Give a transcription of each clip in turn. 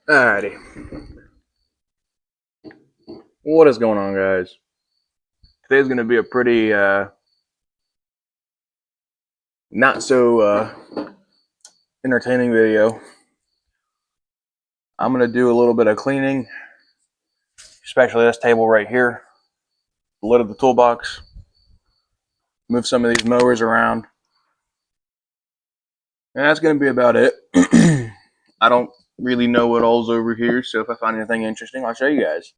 Alrighty. What is going on, guys? Today's going to be a pretty not so entertaining video. I'm going to do a little bit of cleaning, especially this table right here, the lid of the toolbox, move some of these mowers around, and that's going to be about it. I don't really know what all's over here, so if I find anything interesting, I'll show you guys.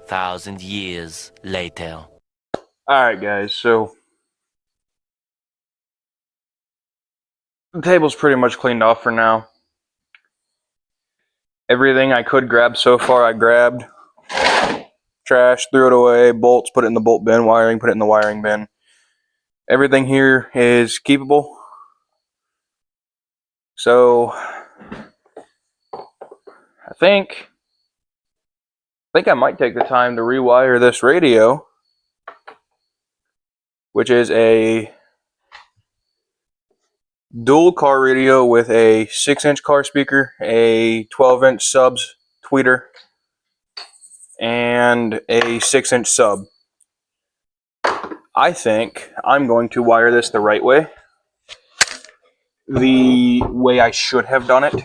Thousand years later. Alright, guys, so the table's pretty much cleaned off for now. Everything I could grab so far, I grabbed. Trash, threw it away. Bolts, put it in the bolt bin. Wiring, put it in the wiring bin. Everything here is keepable. So I think I might take the time to rewire this radio, which is a dual car radio with a 6-inch car speaker, a 12-inch subs tweeter, and a 6-inch sub. I think I'm going to wire this the right way. The way I should have done it.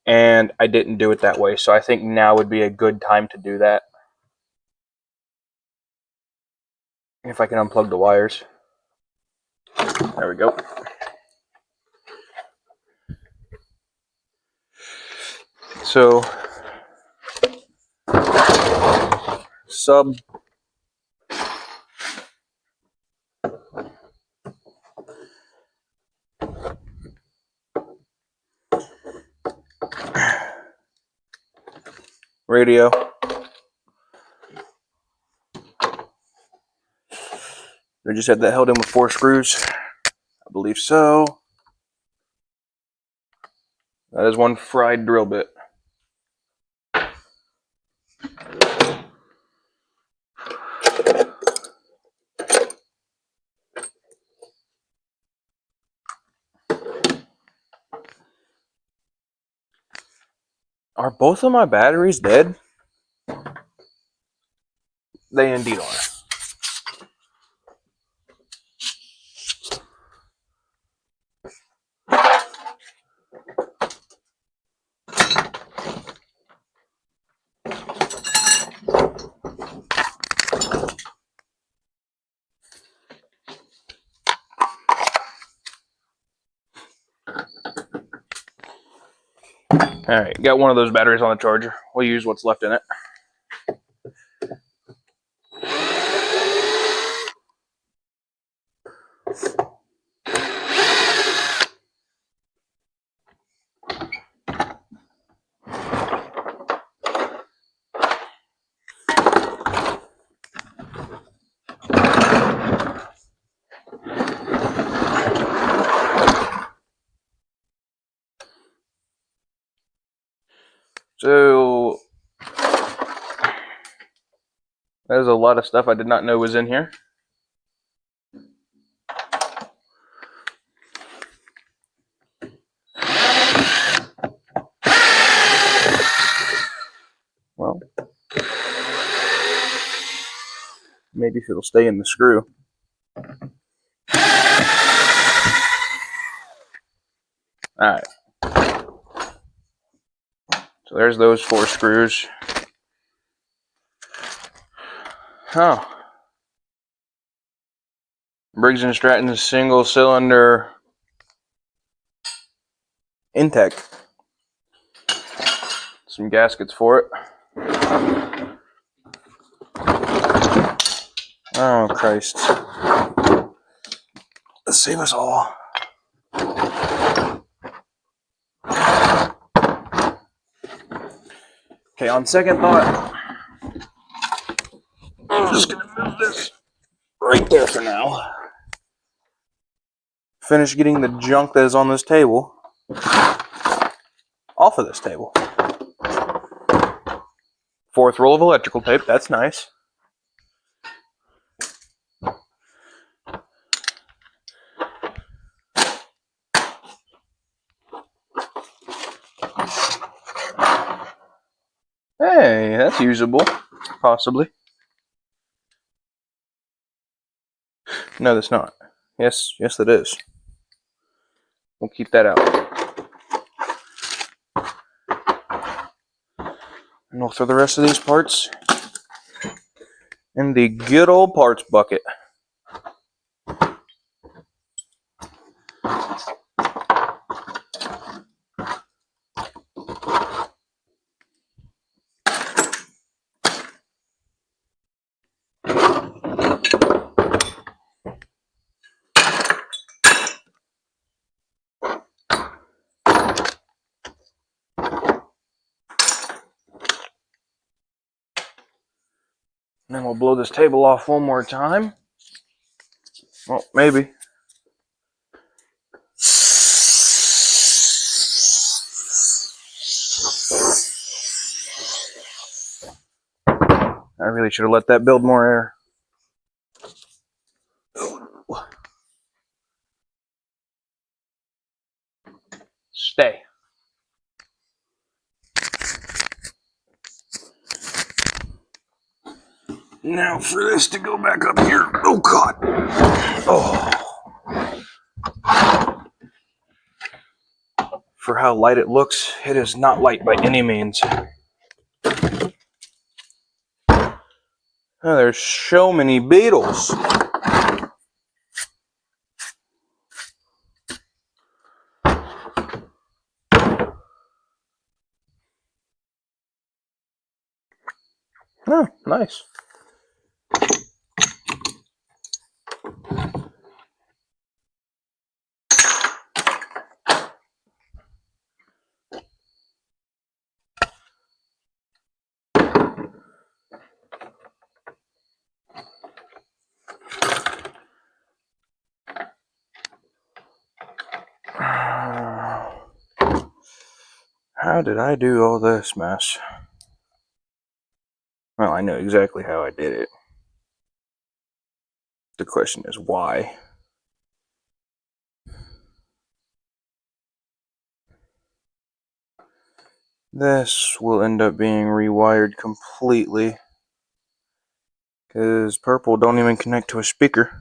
And I didn't do it that way. So I think now would be a good time to do that. If I can unplug the wires. There we go. So, sub. Radio. I just had that held in with 4 screws. I believe so. That is one fried drill bit. Are both of my batteries dead? They indeed are. Alright, got one of those batteries on the charger. We'll use what's left in it. So, there's a lot of stuff I did not know was in here. Well, maybe if it'll stay in the screw. Alright. So there's those 4 screws. Oh. Briggs & Stratton single cylinder intake. Some gaskets for it. Oh, Christ. Let's save us all. Okay, on second thought, I'm just going to move this right there for now. Finish getting the junk that is on this table off of this table. 4th roll of electrical tape, that's nice. Hey, that's usable, possibly. No, that's not. Yes, that is. We'll keep that out. And we'll throw the rest of these parts in the good old parts bucket. then we'll blow this table off one more time. Well, maybe. I really should have let that build more air. Stay. Now for this to go back up here. Oh God. Oh. For how light it looks, it is not light by any means. Oh, there's so many beetles. Oh, nice. How did I do all this mess? Well, I know exactly how I did it. The question is why. This will end up being rewired completely because purple don't even connect to a speaker.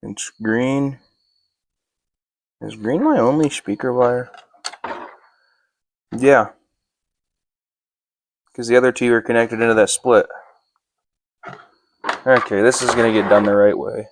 It's green. Is green my only speaker wire? Yeah. Because the other two are connected into that split. Okay, this is going to get done the right way.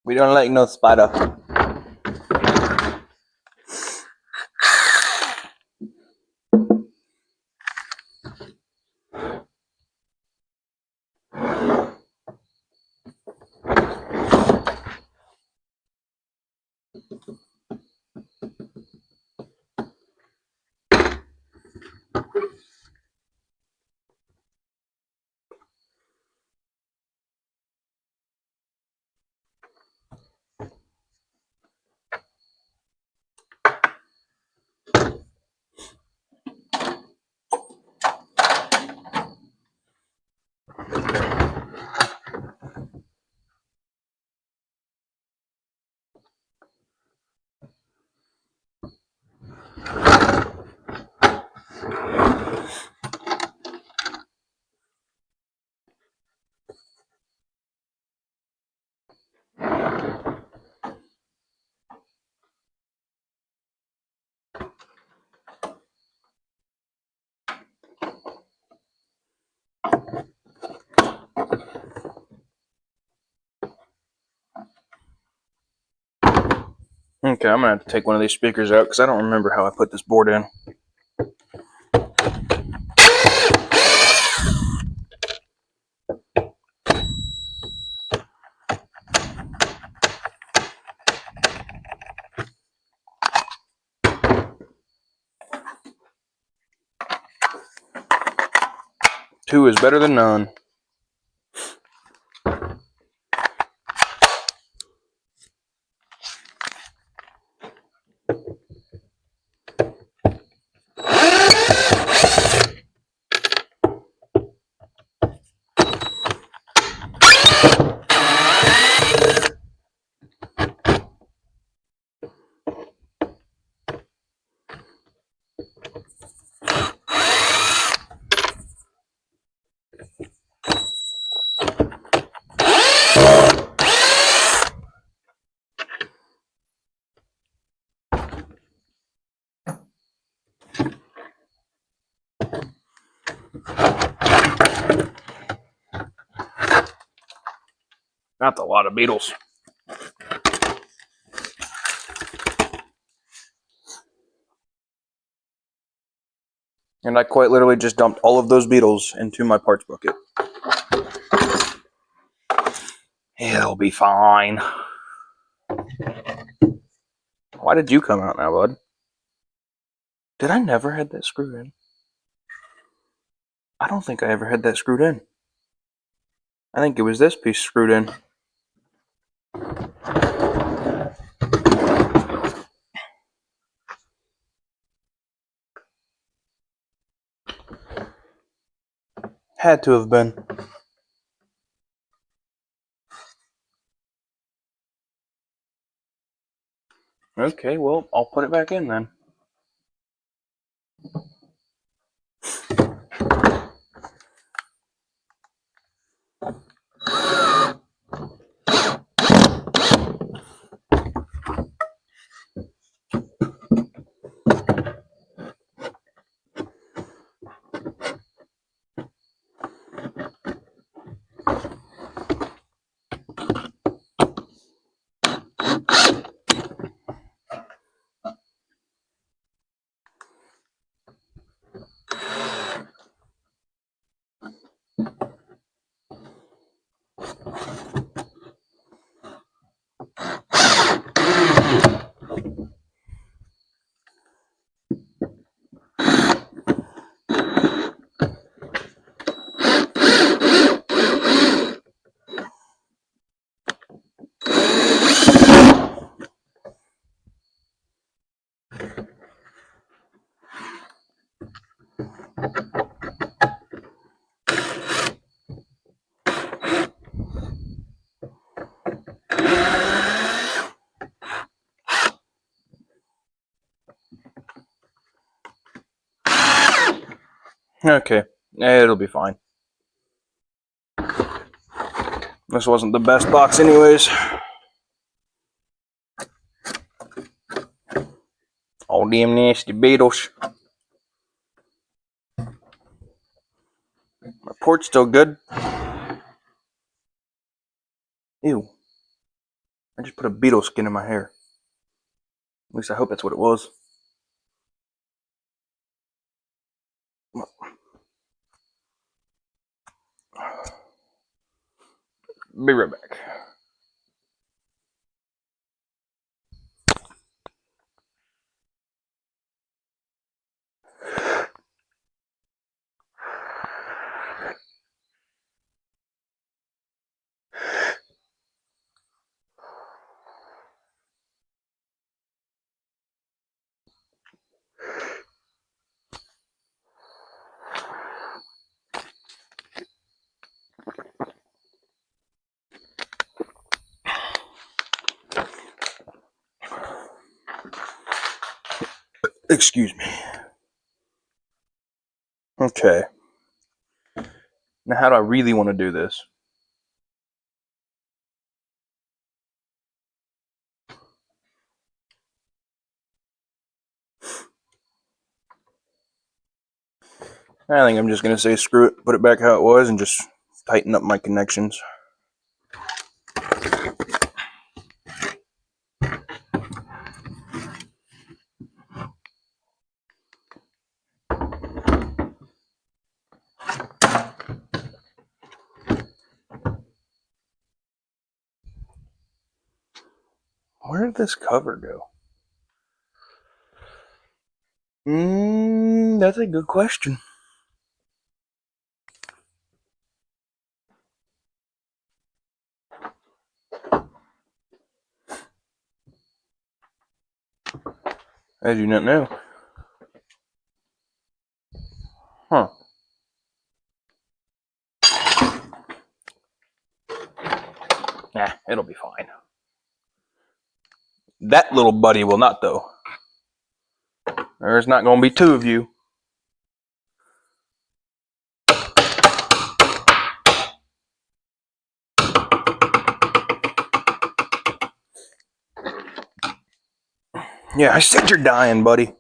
We don't like no spider. Okay, I'm going to have to take one of these speakers out because I don't remember how I put this board in. Two is better than none. That's a lot of beetles. And I quite literally just dumped all of those beetles into my parts bucket. It'll be fine. Why did you come out now, bud? Did I never had that screwed in? I don't think I ever had that screwed in. I think it was this piece screwed in. Had to have been. Okay, well, I'll put it back in then. Okay, it'll be fine. This wasn't the best box anyways. All damn nasty beetles. My port's still good. Ew. I just put a beetle skin in my hair. At least I hope that's what it was. Be right back. Excuse me. Okay. Now, how do I really want to do this? I think I'm just going to say screw it, put it back how it was, and just tighten up my connections. Where did this cover go? That's a good question. I do not know. Huh. Nah, it'll be fine. That little buddy will not, though. There's not going to be two of you. Yeah, I said you're dying, buddy.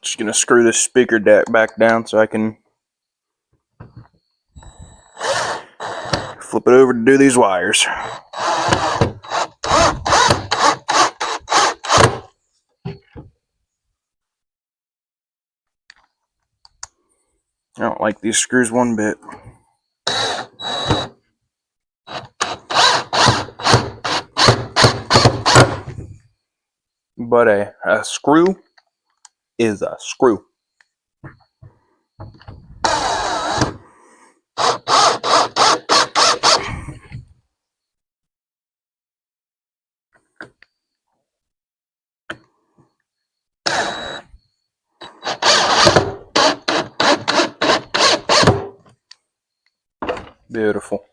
Just gonna screw this speaker deck back down so I can flip it over to do these wires. I don't like these screws one bit. But a screw is a screw. Beautiful.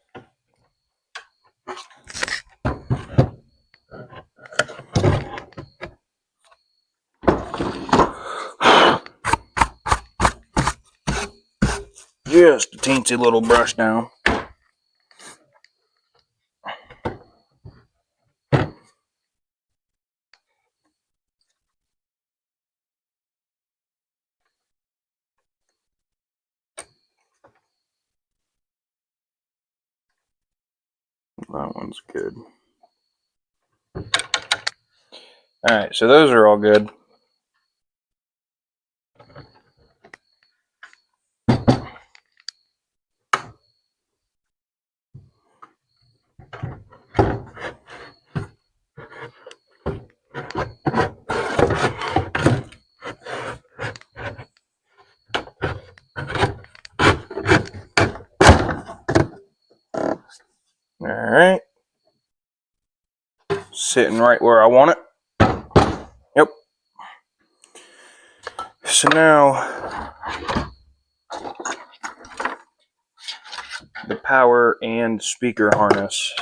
Just a teensy little brush down. That one's good. Alright, so those are all good. Alright. Sitting right where I want it. Yep. So now the power and speaker harness.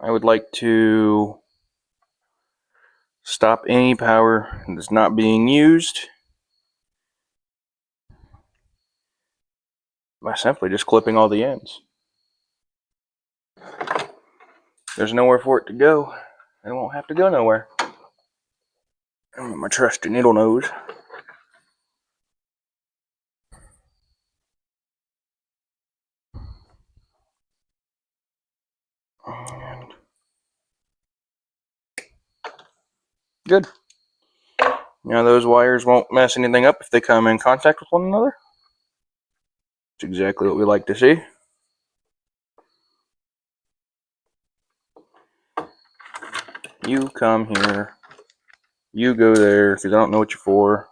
I would like to stop any power that's not being used by simply just clipping all the ends. There's nowhere for it to go. It won't have to go nowhere. My trusty needle nose. And good. Now those wires won't mess anything up if they come in contact with one another. That's exactly what we like to see. You come here. You go there because I don't know what you're for.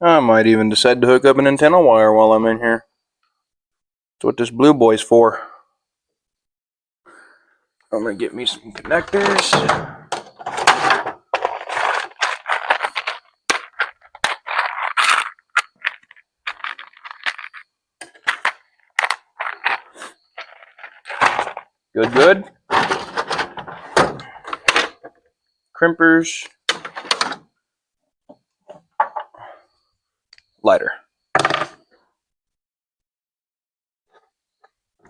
I might even decide to hook up an antenna wire while I'm in here. That's what this blue boy's for. I'm going to get me some connectors. Good, good. Crimpers. Lighter.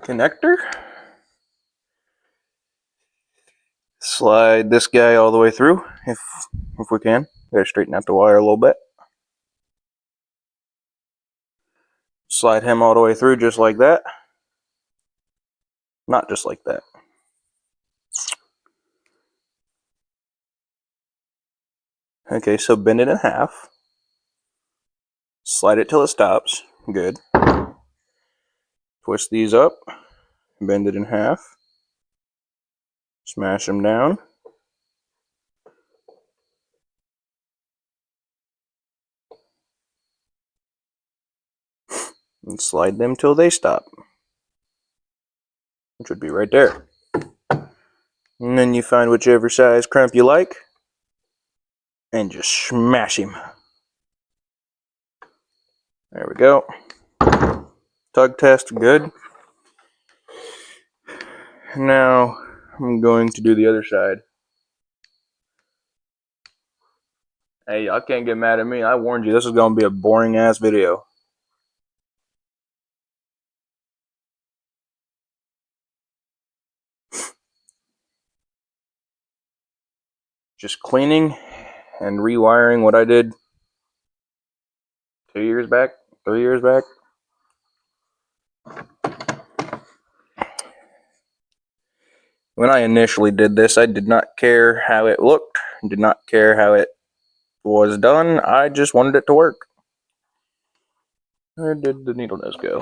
Connector. Slide this guy all the way through if we can. Gotta straighten out the wire a little bit. Slide him all the way through just like that. Not just like that. Okay, so bend it in half. Slide it till it stops. Good. Twist these up. Bend it in half. Smash them down. And slide them till they stop. Which would be right there. And then you find whichever size crimp you like. And just smash him. There we go. Tug test, good. Now I'm going to do the other side. Hey, y'all can't get mad at me. I warned you, this is going to be a boring ass video. Just cleaning and rewiring what I did 2 years back, 3 years back. When I initially did this, I did not care how it looked, did not care how it was done. I just wanted it to work. Where did the needle nose go?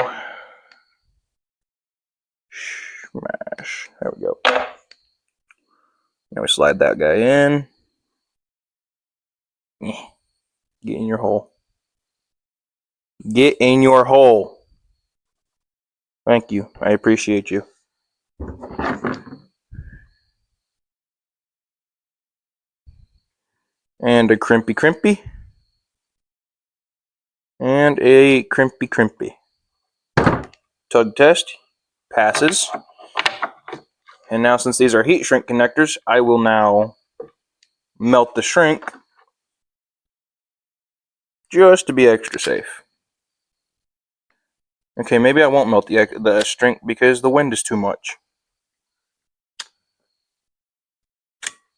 Smash. There we go. Now we slide that guy in. Get in your hole. Get in your hole. Thank you. I appreciate you. And a crimpy crimpy. And a crimpy crimpy. Tug test. Passes. And now since these are heat shrink connectors, I will now melt the shrink just to be extra safe. Okay, maybe I won't melt the shrink because the wind is too much.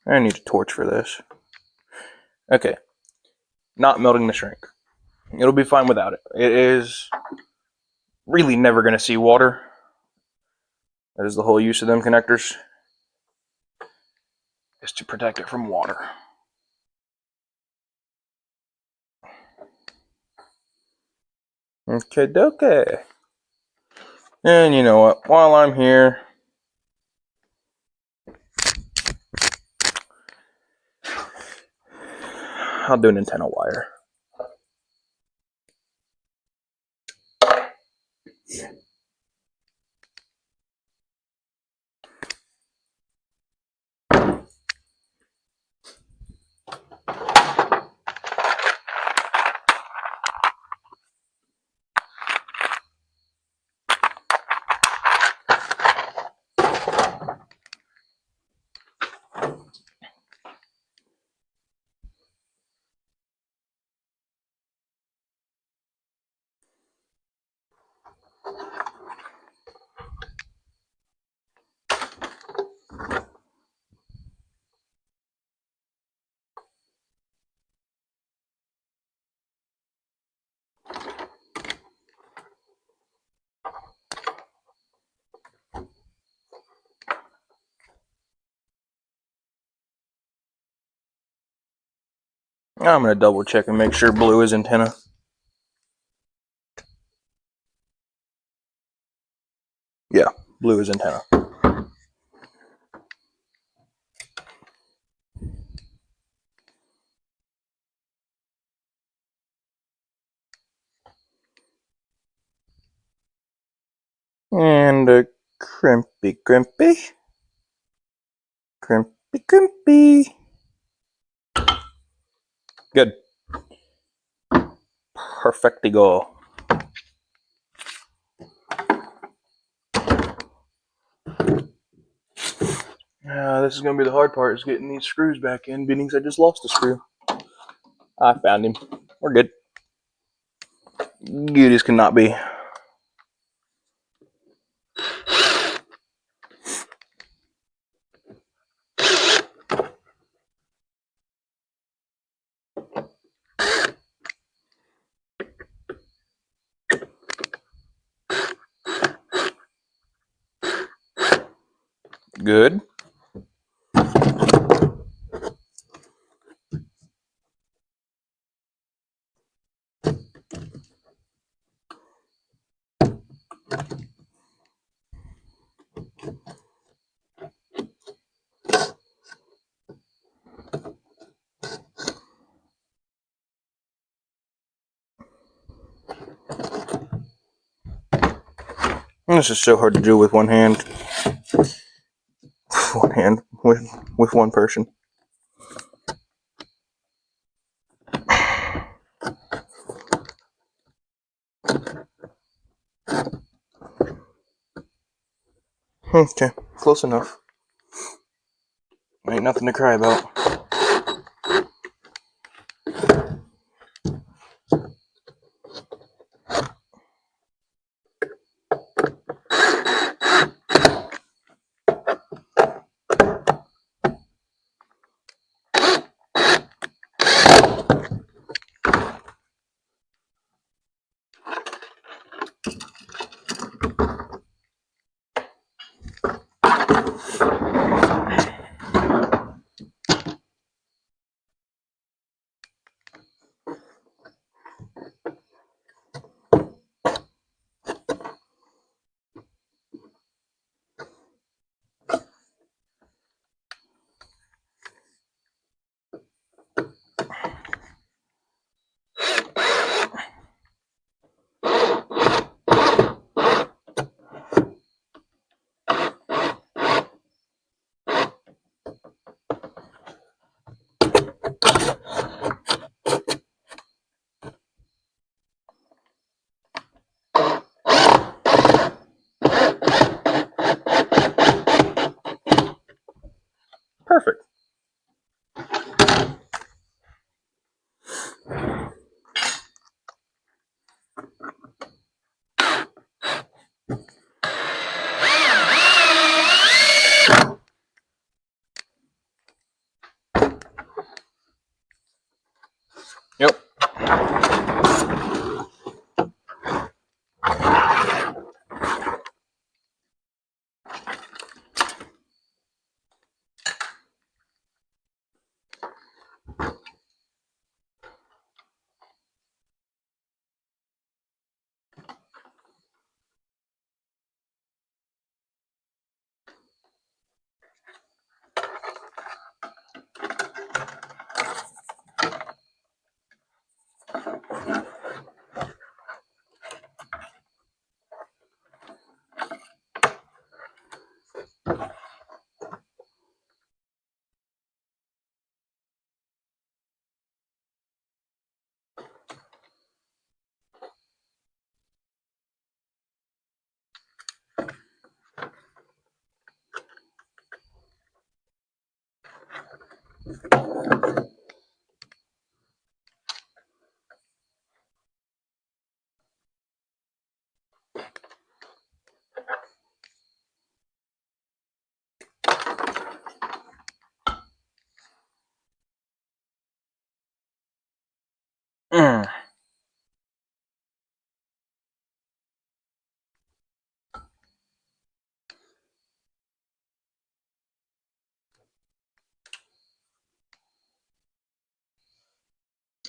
I need a torch for this. Okay, not melting the shrink. It'll be fine without it. It is really never going to see water. That is the whole use of them connectors, is to protect it from water. Okay, dokie. And you know what? While I'm here, I'll do an antenna wire. I'm going to double check and make sure blue is antenna. Yeah, blue is antenna. And a crimpy crimpy. Crimpy crimpy. Good. Perfectigo. This is going to be the hard part, is getting these screws back in, being I just lost a screw. I found him. We're good. Good as cannot be. Good. This is so hard to do with one hand. One hand with one person. Okay. Close enough. Ain't nothing to cry about. Perfect. Yep. Mm.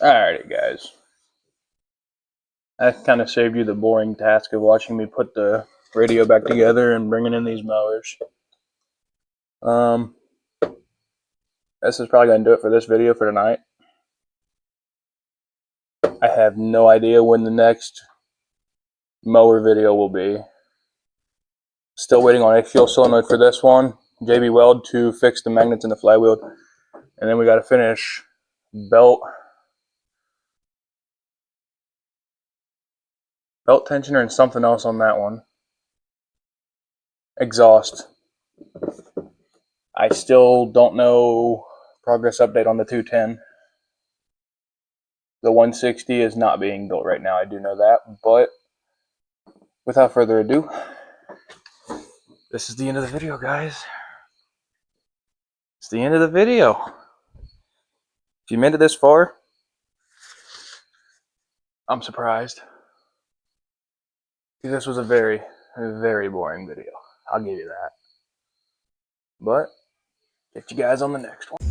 Alrighty, guys. That kind of saved you the boring task of watching me put the radio back together and bringing in these mowers. This is probably going to do it for this video for tonight. I have no idea when the next mower video will be. Still waiting on a fuel solenoid for this one. JB Weld to fix the magnets in the flywheel. And then we got to finish belt tensioner and something else on that one. Exhaust. I still don't know progress update on the 210. The 160 is not being built right now, I do know that, but without further ado, this is the end of the video, guys. It's the end of the video. If you made it this far, I'm surprised. This was a very, very boring video. I'll give you that. But, catch you guys on the next one.